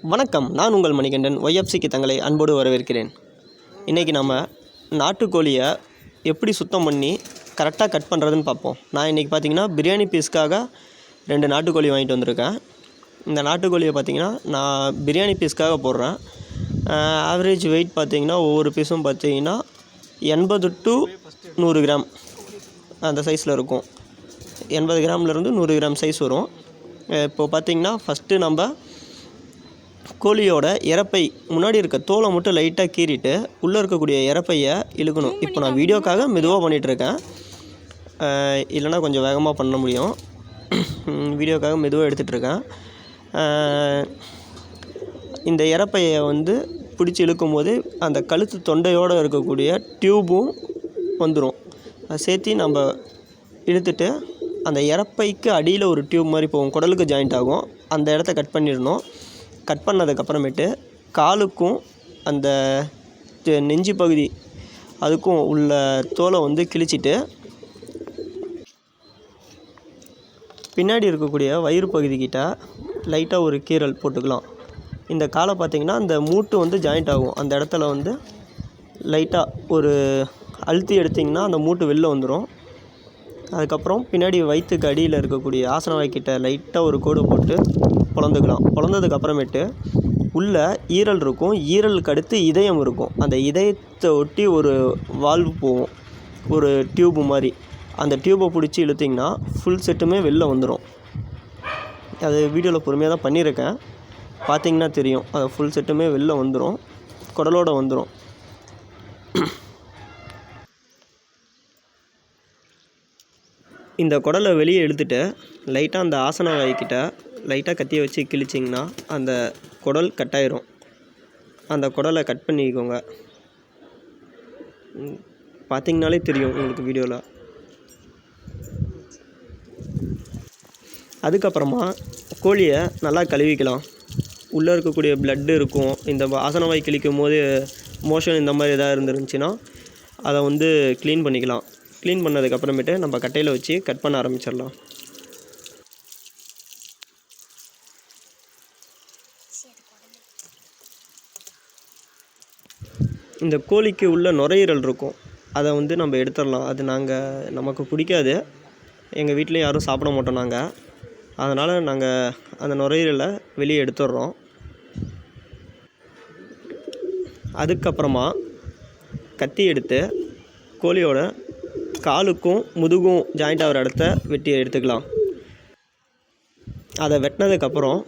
வணக்கம், நான் உங்கள் மணிகண்டன். ஒய்எஃப்சிக்கு தங்களை அன்போடு வரவேற்கிறேன். இன்றைக்கி நம்ம நாட்டுக்கோழியை எப்படி சுத்தம் பண்ணி கரெக்டாக கட் பண்ணுறதுன்னு பார்ப்போம். நான் இன்றைக்கி பார்த்திங்கன்னா பிரியாணி பீஸ்க்காக 2 நாட்டுக்கோழி வாங்கிட்டு வந்திருக்கேன். இந்த நாட்டுக்கோழியை பார்த்திங்கன்னா நான் பிரியாணி பீஸ்க்காக போடுறேன். ஆவரேஜ் வெயிட் பார்த்திங்கன்னா ஒவ்வொரு பீஸும் பார்த்திங்கன்னா 80 to 100 கிராம் அந்த சைஸில் இருக்கும். 80 கிராம்லேருந்து 100 கிராம் சைஸ் வரும். இப்போது பார்த்திங்கன்னா ஃபஸ்ட்டு நம்ம கோழியோட இறப்பை முன்னாடி இருக்க தோலை மட்டும் லைட்டாக கீறிட்டு உள்ளே இருக்கக்கூடிய இறப்பையை இழுக்கணும். இப்போ நான் வீடியோக்காக மெதுவாக பண்ணிகிட்ருக்கேன், இல்லைனா கொஞ்சம் வேகமாக பண்ண முடியும். வீடியோக்காக மெதுவாக எடுத்துகிட்ருக்கேன். இந்த இறப்பையை பிடிச்சி இழுக்கும் போது அந்த கழுத்து தொண்டையோடு இருக்கக்கூடிய டியூபும் வந்துடும். அதை சேர்த்து நம்ம இழுத்துட்டு அந்த இறப்பைக்கு அடியில் ஒரு டியூப் மாதிரி போகும், குடலுக்கு ஜாயிண்ட் ஆகும். அந்த இடத்த கட் பண்ணிடணும். கட் பண்ணதுக்கப்புறமேட்டு காலுக்கும் அந்த நெஞ்சு பகுதி அதுக்கும் உள்ள தோலை கிழிச்சிட்டு பின்னாடி இருக்கக்கூடிய வயிறு பகுதிக்கிட்ட லைட்டாக ஒரு கீறல் போட்டுக்கலாம். இந்த காலை பார்த்திங்கன்னா அந்த மூட்டு ஜாயிண்ட் ஆகும். அந்த இடத்துல லைட்டாக ஒரு அழுத்தி எடுத்திங்கன்னா அந்த மூட்டு வெளில வந்துடும். அதுக்கப்புறம் பின்னாடி வயிற்றுக்கு அடியில் இருக்கக்கூடிய ஆசன வாய்க்கிட்ட லைட்டாக ஒரு கோடு போட்டு பொளந்துக்கலாம். பொளந்ததுக்கப்புறமேட்டு உள்ளே ஈரல் இருக்கும், ஈரலுக்கு அடுத்து இதயம் இருக்கும். அந்த இதயத்தை ஒட்டி ஒரு வால்வு போகும், ஒரு டியூப்பு மாதிரி. அந்த டியூப்பை பிடிச்சி இழுத்திங்கன்னா ஃபுல் செட்டுமே வெளில வந்துடும். அது வீடியோவில் பொறுமையாக தான் பண்ணியிருக்கேன், பார்த்திங்கன்னா தெரியும். அது ஃபுல் செட்டுமே வெளில வந்துடும், குடலோடு வந்துடும். இந்த குடலை வெளியே எடுத்துகிட்டு லைட்டாக அந்த ஆசன வாய்க்கிட்ட லைட்டாக கத்தியை வச்சு கிழிச்சிங்கன்னா அந்த குடல் கட்டாயிரும். அந்த குடலை கட் பண்ணிக்கோங்க, பார்த்திங்கனாலே தெரியும் உங்களுக்கு வீடியோவில். அதுக்கப்புறமா கோழியை நல்லா கழுவிக்கலாம். உள்ளே இருக்கக்கூடிய ப்ளட்டு இருக்கும். இந்த ஆசன வாய் கிழிக்கும் போது மோஷன் இந்த மாதிரி எதாவது இருந்துருந்துச்சின்னா அதை க்ளீன் பண்ணிக்கலாம். க்ளீன் பண்ணதுக்கப்புறமேட்டு நம்ம கட்டையில் வச்சு கட் பண்ண ஆரம்பிச்சிடலாம். இந்த கோழிக்கு உள்ள நுரையீரல் இருக்கும், அதை நம்ம எடுத்துடலாம். அது நமக்கு பிடிக்காது, எங்கள் வீட்டில் யாரும் சாப்பிட மாட்டோம் நாங்கள். அதனால் நாங்கள் அந்த நுரையீரலை வெளியே எடுத்துடுறோம். அதுக்கப்புறமா கத்தி எடுத்து கோழியோட காலுக்கும் முதுகும் ஜாயிண்ட் ஆகிற இடத்த வெட்டி எடுத்துக்கலாம். அதை வெட்டினதுக்கப்புறம்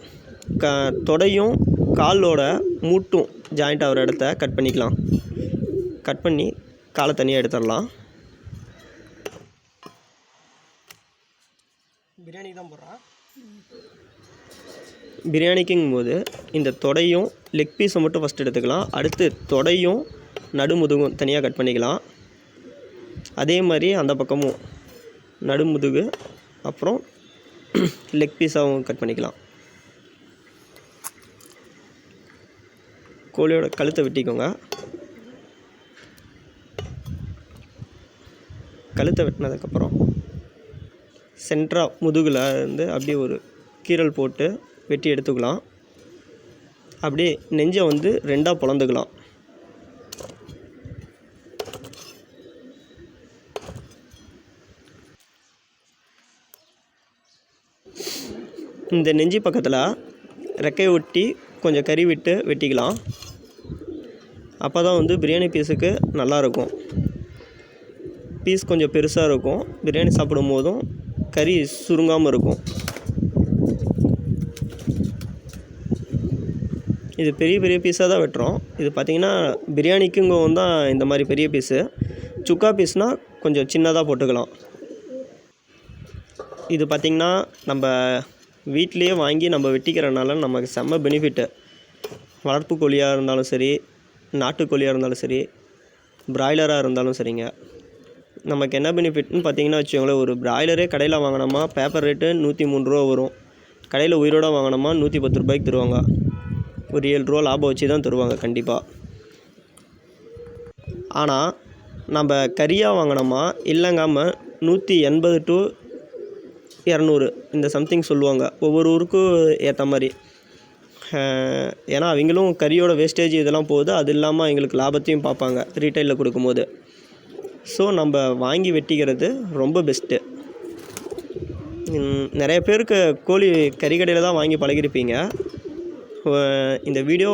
தொடையும் காலோட மூட்டும் ஜாயிண்ட் ஆகிற இடத்த கட் பண்ணிக்கலாம். கட் பண்ணி காலை தனியாக எடுத்துடலாம். பிரியாணி தான் போடுறேன். பிரியாணிக்குங்கும் போது இந்த தொடையும் லெக் பீஸை மட்டும் ஃபஸ்ட் எடுத்துக்கலாம். அடுத்து தொடையும் நடுமுதுகும் தனியாக கட் பண்ணிக்கலாம். அதே மாதிரி அந்த பக்கமும் நடுமுதுகு அப்புறம் லெக் பீஸாகவும் கட் பண்ணிக்கலாம். கோழியோட கழுத்தை வெட்டிக்கோங்க. கழுத்தை வெட்டினதுக்கப்புறம் சென்ட்ராக முதுகில் அப்படியே ஒரு கீறல் போட்டு வெட்டி எடுத்துக்கலாம். அப்படியே நெஞ்சை 2ஆக பொளந்துக்கலாம். இந்த நெஞ்சு பக்கத்தில் ரெக்கையை ஒட்டி கொஞ்சம் கறி விட்டு வெட்டிக்கலாம். அப்போ தான் பிரியாணி பீஸுக்கு நல்லாயிருக்கும். பீஸ் கொஞ்சம் பெருசாக இருக்கும், பிரியாணி சாப்பிடும் போதும் கறி சுருங்காமல் இருக்கும். இது பெரிய பெரிய பீஸாக தான் வெட்டுறோம். இது பார்த்திங்கன்னா பிரியாணிக்குங்கவும் தான் இந்த மாதிரி பெரிய பீஸு. சுக்கா பீஸ்னால் கொஞ்சம் சின்னதாக போட்டுக்கலாம். இது பார்த்திங்கன்னா நம்ம வீட்லேயே வாங்கி நம்ம வெட்டிக்கிறனால நமக்கு செம்ம பெனிஃபிட்டு. வளர்ப்பு கோழியாக இருந்தாலும் சரி, நாட்டுக்கோழியாக இருந்தாலும் சரி, பிராய்லராக இருந்தாலும் சரிங்க. நமக்கு என்ன பெனிஃபிட்னு பார்த்திங்கன்னா வச்சுக்கோங்களேன், ஒரு பிராய்லரே கடையில் வாங்கினோமா பேப்பர் ரேட்டு 103 ரூபா வரும். கடையில் உயிரோடு வாங்கினோமா 110 ரூபாய்க்கு தருவாங்க. ஒரு 7 ரூபா லாபம் வச்சு தான் தருவாங்க கண்டிப்பாக. ஆனால் நம்ம கறியாக வாங்கினோமா இல்லைங்காமல் 180 to 200 இந்த சம்திங் சொல்லுவாங்க, ஒவ்வொரு ஊருக்கும் ஏற்ற மாதிரி. ஏன்னா அவங்களும் கறியோட வேஸ்டேஜ் இதெல்லாம் போகுது, அது இல்லாமல் எங்களுக்கு லாபத்தையும் பார்ப்பாங்க ரீட்டைலில் கொடுக்கும்போது. ஸோ நம்ம வாங்கி வெட்டிக்கிறது ரொம்ப பெஸ்ட்டு. நிறைய பேருக்கு கோழி கறிக்கடையில் தான் வாங்கி பழகிருப்பீங்க. இந்த வீடியோ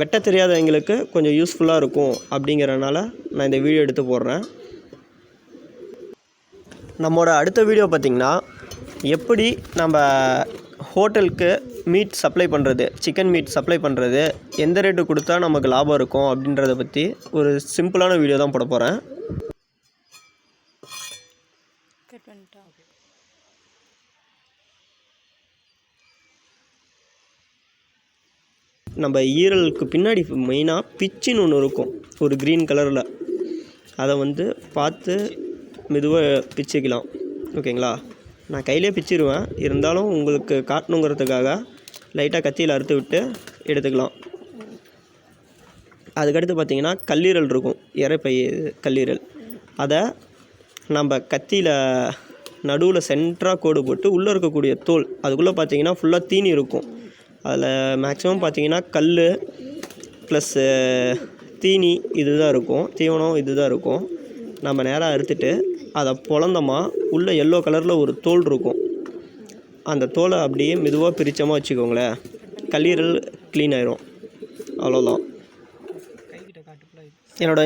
வெட்ட தெரியாதவங்களுக்கு கொஞ்சம் யூஸ்ஃபுல்லாக இருக்கும் அப்படிங்கிறனால நான் இந்த வீடியோ எடுத்து போடுறேன். நம்மளோட அடுத்த வீடியோ பார்த்திங்கன்னா எப்படி நம்ம ஹோட்டலுக்கு மீட் சப்ளை பண்ணுறது, சிக்கன் மீட் சப்ளை பண்ணுறது, எந்த ரேட்டு கொடுத்தா நமக்கு லாபம் இருக்கும் அப்படின்றத பற்றி ஒரு சிம்பிளான வீடியோ தான் போட போகிறேன். நம்ம ஈரலுக்கு பின்னாடி மெயினாக பிச்சின்னு ஒன்று இருக்கும், ஒரு க்ரீன் கலரில். அதை பார்த்து மெதுவாக பிச்சுக்கலாம். ஓகேங்களா? நான் கையிலே பிச்சிடுவேன், இருந்தாலும் உங்களுக்கு காட்டணுங்கிறதுக்காக லைட்டாக கத்தியில் அறுத்து விட்டு எடுத்துக்கலாம். அதுக்கடுத்து பார்த்திங்கன்னா கல்லீரல் இருக்கும், இறைப்பை கல்லீரல். அதை நம்ம கத்தியில் நடுவில் சென்டராக கோடு போட்டு உள்ளே இருக்கக்கூடிய தோல், அதுக்குள்ளே பார்த்திங்கன்னா ஃபுல்லாக தீனி இருக்கும். அதில் மேக்ஸிமம் பார்த்திங்கன்னா கல் ப்ளஸ்ஸு தீனி இது தான் இருக்கும், தீவனம் இது தான் இருக்கும். நம்ம நேராக அறுத்துட்டு அதை பொழந்தோமா உள்ளே எல்லோ கலரில் ஒரு தோல் இருக்கும், அந்த தோலை அப்படியே மெதுவாக பிரித்தமாக வச்சுக்கோங்களேன், கல்லீரல் க்ளீன் ஆயிரும். அவ்வளோதான்.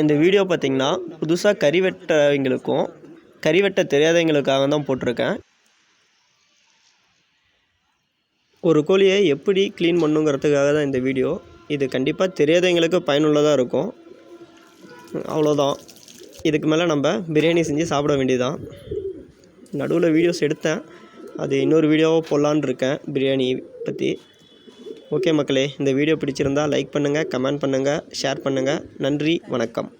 இந்த வீடியோ பார்த்திங்கன்னா புதுசாக கறி வெட்டவங்களுக்கும் கறி வெட்ட தெரியாதவங்களுக்காக தான் போட்டிருக்கேன். ஒரு கோழியை எப்படி க்ளீன் பண்ணுங்கிறதுக்காக தான் இந்த வீடியோ. இது கண்டிப்பாக தெரியாதவங்களுக்கு பயனுள்ளதாக இருக்கும். அவ்வளோதான். இதுக்கு மேலே நம்ம பிரியாணி செஞ்சு சாப்பிட வேண்டியதுதான். நடுவில் வீடியோஸ் எடுத்தேன், அது இன்னொரு வீடியோவாக போடலான்னு இருக்கேன் பிரியாணி பற்றி. ஓகே மக்களே, இந்த வீடியோ பிடிச்சிருந்தால் லைக் பண்ணுங்கள், கமெண்ட் பண்ணுங்கள், ஷேர் பண்ணுங்கள். நன்றி, வணக்கம்.